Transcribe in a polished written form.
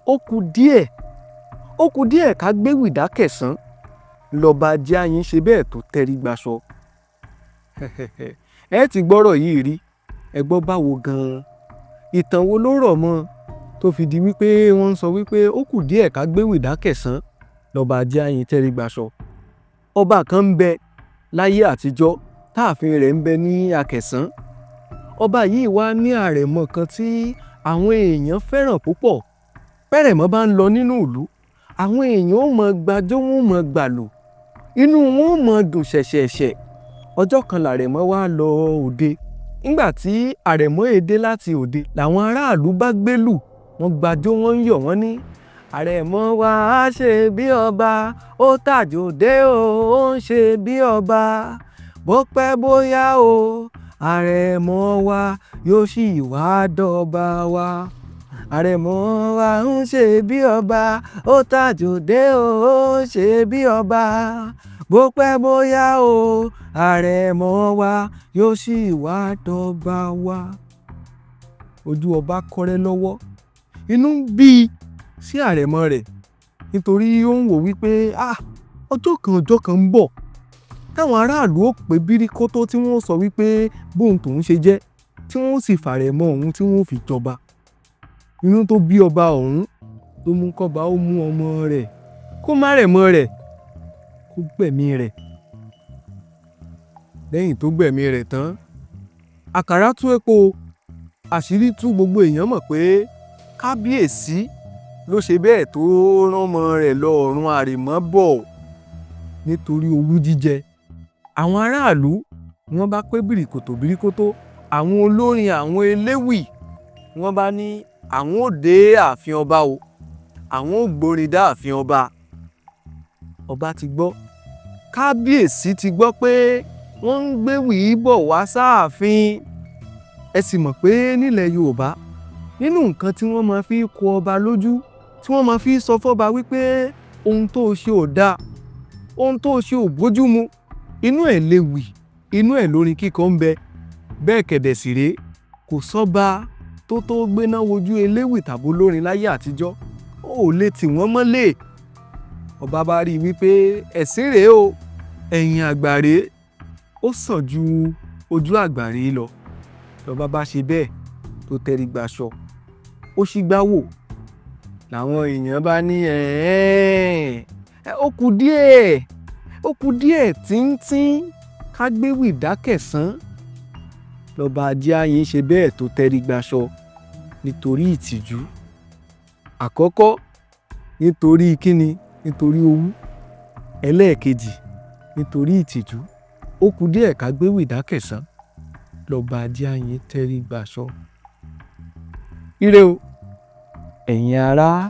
ó kù díẹ̀ ká gbé ewì dá Kẹsàn-án. L'Ọba Jéáyin ṣe bẹ́ẹ̀ tó tẹrí gbaṣọ. Ẹ ti gbọ́rọ̀ yìí rí, ẹ gbọ́ báwo gan-an. Ìtàn wo ló rọ̀ mọ́ tó fi di wípé wọ́n ń sọ wípé ó kù díẹ̀ ká gbé ewì dá Kẹsàn-án, L'Ọba Jéáyin tẹrí gbaṣọ. Ọba kan ń bẹ láyé àtijọ́ táàfin rẹ̀ ń bẹ ní Akẹ̀sán. Ọba yìí wá ní àrẹ̀mọ kan tí àwọn èèyàn fẹ́ràn púpọ̀. Bẹ́rẹ̀mọ bá ń lọ nínú ìlú, àwọn èèyàn ó mọ gbàjó, wọn ó mọ gbàlù, inú wọn ó mọ dùn ṣẹ̀ṣẹ̀ṣẹ̀. Ọjọ́ kan làrẹ̀mọ wá lọ òde. Nígbà tí àrẹ̀mọ èdè láti òde làwọn aráàlú bá gbélù, wọ́n gbàjó, wọ́n ń yọ̀, wọ́n ní àrẹ̀mọ wá á ṣe bí ọba, ó tàjòdé o, ó ń ṣe bí ọba. Bó pẹ́ bóyá o, àrẹ̀mọ wa yóò sì wá dọba wa. Àrẹ̀mọ wa ń ṣe bí ọba, ó tàjòdé o, ó ń ṣe bí ọba. Bó pẹ́ bóyá o, àrẹ̀mọ wa yóò sì wá dọba wa. Ojú ọba kọ́rẹ́ lọ́wọ́, inú ń bí i sí àrẹ̀mọ rẹ̀ nítorí ó ń wò wípé ọjọ́ kan ń bọ̀ táwọn aráàlú ó pé bíríkótó tí wọ́n sọ wípé bóun tòun ṣe jẹ́, tí wọ́n sì fàrẹ̀mọ òun tí wọ́n fi jọba. Inú tó bí ọba ọ̀hún ló mú kọ́ba ó mú ọmọ rẹ̀ kó má rẹ̀mọ rẹ̀ kó gbẹ̀mí rẹ̀. Lẹ́yìn tó gbẹ̀mí rẹ̀ tán, àkàrà tú epo, àṣírí tú, gbogbo èèyàn mọ̀ pé kábíyèsí ló ṣe bẹ́ẹ̀ tó rán ọmọ rẹ̀ lọ ọ̀run àrèmọ́bọ̀ nítorí owú jíjẹ. Àwọn aráàlú wọ́n bá pé bíríkótó, àwọn olórin, àwọn eléwì wọ́n bá ní àwọn ò dé ààfin ọba o, àwọn ò gbórin dá ààfin ọba. Ọba ti gbọ́, kábíyèsí ti gbọ́ pé wọ́n ń gbéwì bọ̀ wá sáàfin. Ẹ sì mọ̀ pé nílẹ̀ Yorùbá, nínú nǹkan tí wọ́n máa fi kọ ọba lójú, tí wọ́n máa fi sọ fọ́ba wípé ohun tó ṣe ò dáa, ohun tó ṣe ò bójúmu, inú ẹ̀ léwì, inú ẹ̀ lórin kíkọ ń bẹ. Bẹ́ẹ̀ kẹ̀dẹ̀ sì rèé, kò sọ́ba tó gbéná wojú eléwì tàbí olórin láyé àtijọ́, ó lè tì wọ́n mọ́lẹ̀. Ọba bá rí i wípé ẹ̀sín rèé o, ẹ̀yìn àgbà rèé, ó sàn ju ojú àgbà rèé lọ. L'Ọba bá ṣe bẹ́ẹ̀ tó tẹrí gbaṣọ, ó ṣígbá wò, làwọn èèyàn bá ní ó kù díẹ̀ tíntín ká gbéwì dá Kẹsàn-án. L'Ọba Jéáyin ṣe bẹ́ẹ̀ tó tẹrí gbaṣọ nítorí ìtìjú. Àkọ́kọ́, nítorí kíni? Nítorí owú. Ẹlẹ́ẹ̀kejì, nítorí ìtìjú. Ó kù díẹ̀ ká gbéwì dá Kẹsàn-án. L'Ọba Jéáyin tẹrí gbaṣọ. Ire o, ẹ̀yin ará.